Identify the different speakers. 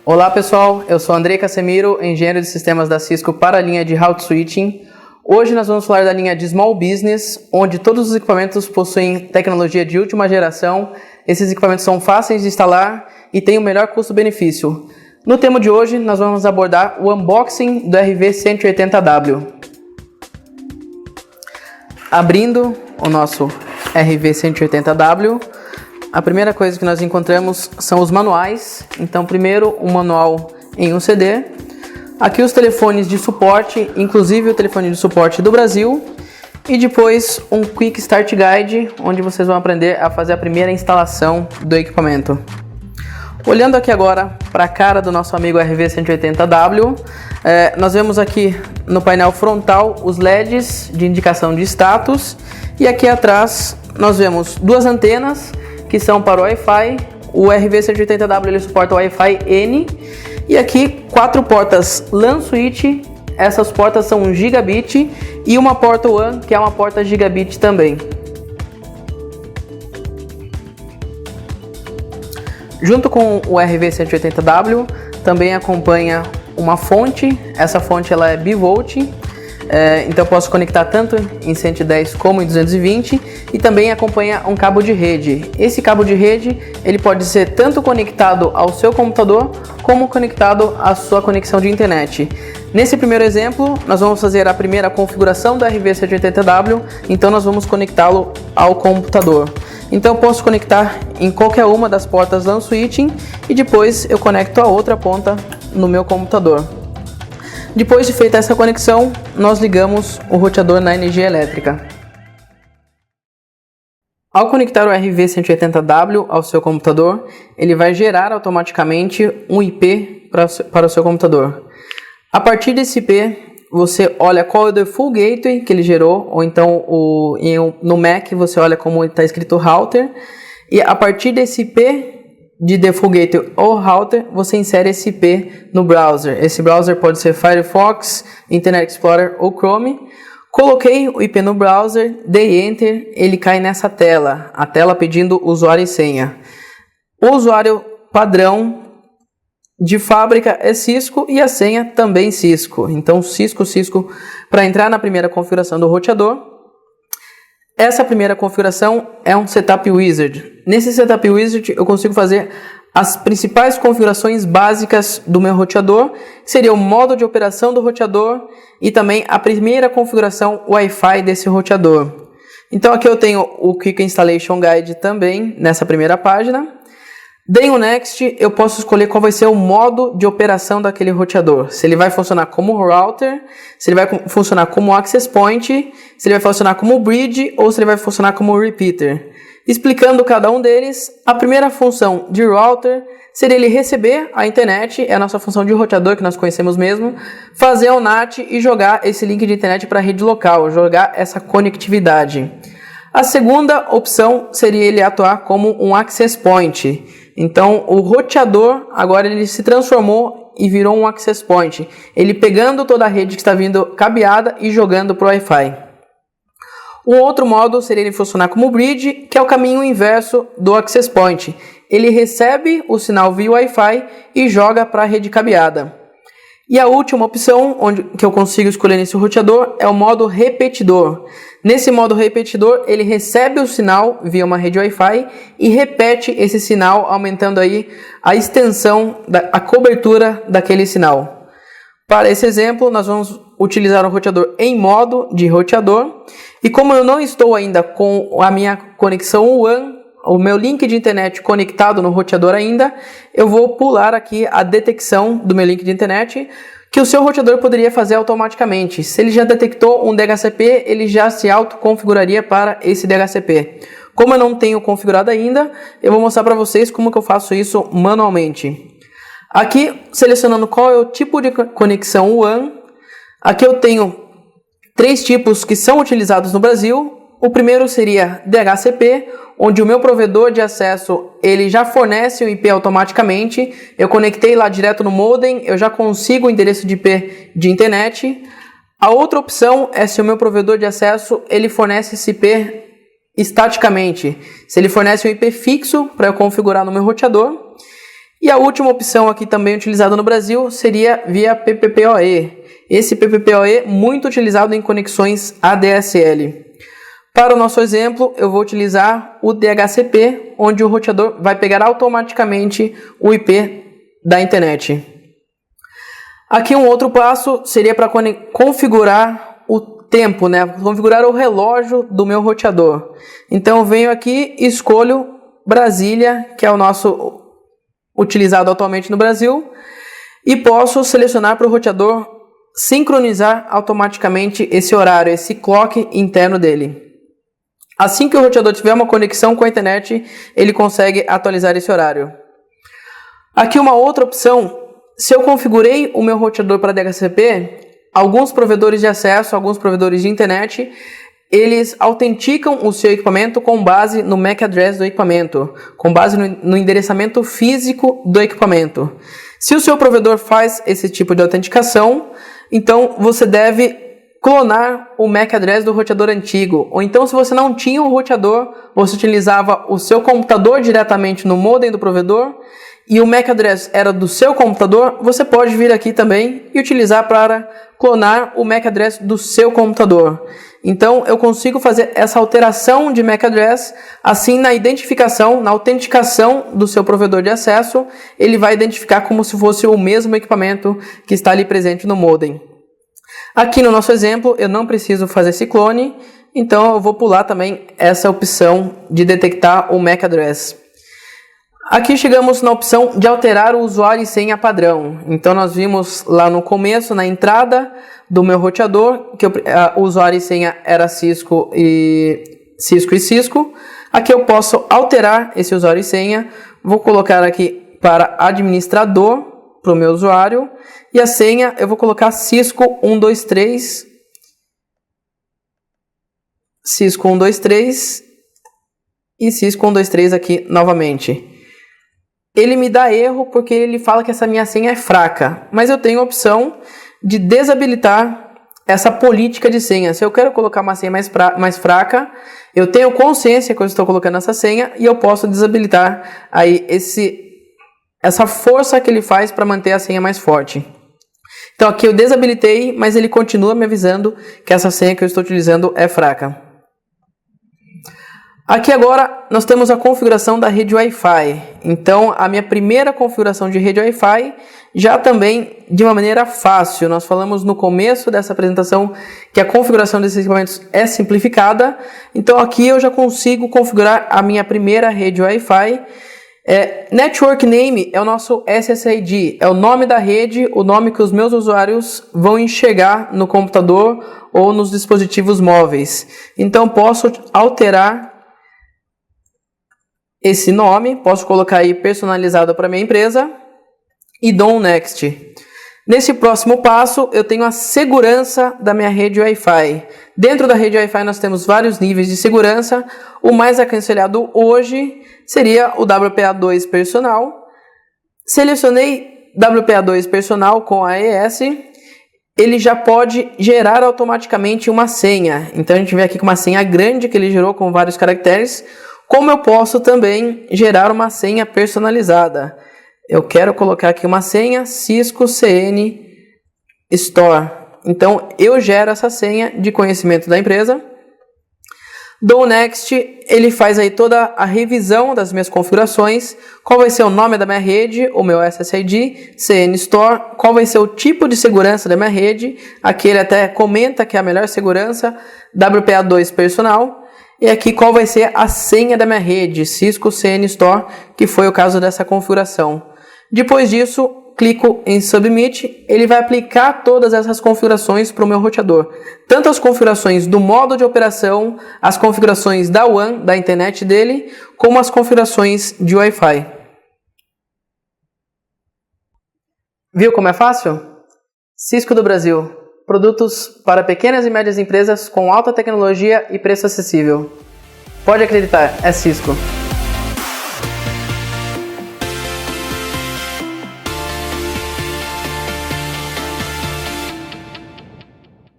Speaker 1: Olá pessoal, eu sou Andrei Casemiro, engenheiro de sistemas da Cisco para a linha de Route Switching. Hoje nós vamos falar da linha de Small Business, onde todos os equipamentos possuem tecnologia de última geração. Esses equipamentos são fáceis de instalar e têm o melhor custo-benefício. No tema de hoje nós vamos abordar o unboxing do RV180W. Abrindo o nosso RV180W, a primeira coisa que nós encontramos são os manuais. Então, primeiro, um manual em um CD. Aqui os telefones de suporte, inclusive o telefone de suporte do Brasil. E depois um Quick Start Guide, onde vocês vão aprender a fazer a primeira instalação do equipamento. Olhando aqui agora para a cara do nosso amigo RV180W, nós vemos aqui no painel frontal os LEDs de indicação de status. E aqui atrás nós vemos duas antenas que são para o Wi-Fi. O RV180W ele suporta o Wi-Fi N. E aqui 4 portas LAN switch. Essas portas são 1 gigabit e uma porta WAN, que é uma porta gigabit também. Junto com o RV180W também acompanha uma fonte. Essa fonte ela é bivolt. Então eu posso conectar tanto em 110 como em 220 e também acompanha um cabo de rede. Esse cabo de rede ele pode ser tanto conectado ao seu computador como conectado à sua conexão de internet. Nesse primeiro exemplo nós vamos fazer a primeira configuração do RV180W, então nós vamos conectá-lo ao computador. Então eu posso conectar em qualquer uma das portas LAN switching e depois eu conecto a outra ponta no meu computador. Depois de feita essa conexão, nós ligamos o roteador na energia elétrica. Ao conectar o RV180W ao seu computador, ele vai gerar automaticamente um IP para o seu computador. A partir desse IP, você olha qual é o default gateway que ele gerou, ou então no Mac você olha como está escrito router, e a partir desse IP de default gateway ou router, você insere esse IP no browser. Esse browser pode ser Firefox, Internet Explorer ou Chrome. Coloquei o IP no browser, dei Enter, ele cai nessa tela, a tela pedindo usuário e senha. O usuário padrão de fábrica é Cisco e a senha também Cisco. Então Cisco para entrar na primeira configuração do roteador. Essa primeira configuração é um Setup Wizard. Nesse Setup Wizard eu consigo fazer as principais configurações básicas do meu roteador, que seria o modo de operação do roteador e também a primeira configuração Wi-Fi desse roteador. Então aqui eu tenho o Quick Installation Guide também nessa primeira página. Dei um Next, eu posso escolher qual vai ser o modo de operação daquele roteador. Se ele vai funcionar como router, se ele vai funcionar como access point, se ele vai funcionar como bridge ou se ele vai funcionar como repeater. Explicando cada um deles, a primeira função de router seria ele receber a internet, é a nossa função de roteador que nós conhecemos mesmo, fazer o NAT e jogar esse link de internet para a rede local, jogar essa conectividade. A segunda opção seria ele atuar como um access point. Então, o roteador agora ele se transformou e virou um access point. Ele pegando toda a rede que está vindo cabeada e jogando para o Wi-Fi. Um outro modo seria ele funcionar como bridge, que é o caminho inverso do access point. Ele recebe o sinal via Wi-Fi e joga para a rede cabeada. E a última opção que eu consigo escolher nesse roteador é o modo repetidor. Nesse modo repetidor, ele recebe o sinal via uma rede Wi-Fi e repete esse sinal, aumentando aí a extensão, a cobertura daquele sinal. Para esse exemplo, nós vamos utilizar o roteador em modo de roteador. E como eu não estou ainda com a minha conexão WAN, o meu link de internet conectado no roteador ainda, eu vou pular aqui a detecção do meu link de internet, que o seu roteador poderia fazer automaticamente. Se ele já detectou um DHCP, ele já se autoconfiguraria para esse DHCP. Como eu não tenho configurado ainda, eu vou mostrar para vocês como que eu faço isso manualmente. Aqui, selecionando qual é o tipo de conexão WAN, aqui eu tenho 3 tipos que são utilizados no Brasil. O primeiro seria DHCP, onde o meu provedor de acesso ele já fornece o IP automaticamente. Eu conectei lá direto no modem, eu já consigo o endereço de IP de internet. A outra opção é se o meu provedor de acesso ele fornece esse IP estaticamente. Se ele fornece um IP fixo para eu configurar no meu roteador. E a última opção aqui também utilizada no Brasil seria via PPPoE. Esse PPPoE muito utilizado em conexões ADSL. Para o nosso exemplo, eu vou utilizar o DHCP, onde o roteador vai pegar automaticamente o IP da internet. Aqui um outro passo seria para configurar o tempo, configurar o relógio do meu roteador. Então eu venho aqui e escolho Brasília, que é o nosso utilizado atualmente no Brasil, e posso selecionar para o roteador sincronizar automaticamente esse horário, esse clock interno dele. Assim que o roteador tiver uma conexão com a internet, ele consegue atualizar esse horário. Aqui uma outra opção, se eu configurei o meu roteador para DHCP, alguns provedores de acesso, alguns provedores de internet, eles autenticam o seu equipamento com base no MAC address do equipamento, com base no endereçamento físico do equipamento. Se o seu provedor faz esse tipo de autenticação, então você deve clonar o MAC address do roteador antigo. Ou então, se você não tinha um roteador, você utilizava o seu computador diretamente no modem do provedor e o MAC address era do seu computador, você pode vir aqui também e utilizar para clonar o MAC address do seu computador. Então, eu consigo fazer essa alteração de MAC address, assim na identificação, na autenticação do seu provedor de acesso, ele vai identificar como se fosse o mesmo equipamento que está ali presente no modem. Aqui no nosso exemplo, eu não preciso fazer esse clone, então eu vou pular também essa opção de detectar o MAC address. Aqui chegamos na opção de alterar o usuário e senha padrão. Então nós vimos lá no começo, na entrada do meu roteador, que o usuário e senha era Cisco e Cisco. Aqui eu posso alterar esse usuário e senha. Vou colocar aqui para administrador, para o meu usuário. E a senha eu vou colocar Cisco 123. Cisco 123 e Cisco 123 aqui novamente. Ele me dá erro porque ele fala que essa minha senha é fraca, mas eu tenho a opção de desabilitar essa política de senha. Se eu quero colocar uma senha mais fraca, eu tenho consciência que eu estou colocando essa senha e eu posso desabilitar aí essa força que ele faz para manter a senha mais forte. Então aqui eu desabilitei, mas ele continua me avisando que essa senha que eu estou utilizando é fraca. Aqui agora nós temos a configuração da rede Wi-Fi. Então a minha primeira configuração de rede Wi-Fi já também de uma maneira fácil. Nós falamos no começo dessa apresentação que a configuração desses equipamentos é simplificada. Então aqui eu já consigo configurar a minha primeira rede Wi-Fi. Network Name é o nosso SSID, é o nome da rede, o nome que os meus usuários vão enxergar no computador ou nos dispositivos móveis. Então posso alterar esse nome, posso colocar aí personalizado para minha empresa e dou um Next. Nesse próximo passo, eu tenho a segurança da minha rede Wi-Fi. Dentro da rede Wi-Fi nós temos vários níveis de segurança. O mais aconselhado hoje seria o WPA2 Personal. Selecionei WPA2 Personal com AES. Ele já pode gerar automaticamente uma senha. Então a gente vê aqui com uma senha grande que ele gerou com vários caracteres. Como eu posso também gerar uma senha personalizada? Eu quero colocar aqui uma senha Cisco CN Store. Então eu gero essa senha de conhecimento da empresa. Dou Next, ele faz aí toda a revisão das minhas configurações. Qual vai ser o nome da minha rede, o meu SSID, CN Store, qual vai ser o tipo de segurança da minha rede. Aqui ele até comenta que é a melhor segurança, WPA2 Personal. E aqui qual vai ser a senha da minha rede, Cisco CN Store, que foi o caso dessa configuração. Depois disso, clico em Submit, ele vai aplicar todas essas configurações para o meu roteador. Tanto as configurações do modo de operação, as configurações da WAN, da internet dele, como as configurações de Wi-Fi. Viu como é fácil? Cisco do Brasil. Produtos para pequenas e médias empresas com alta tecnologia e preço acessível. Pode acreditar, é Cisco.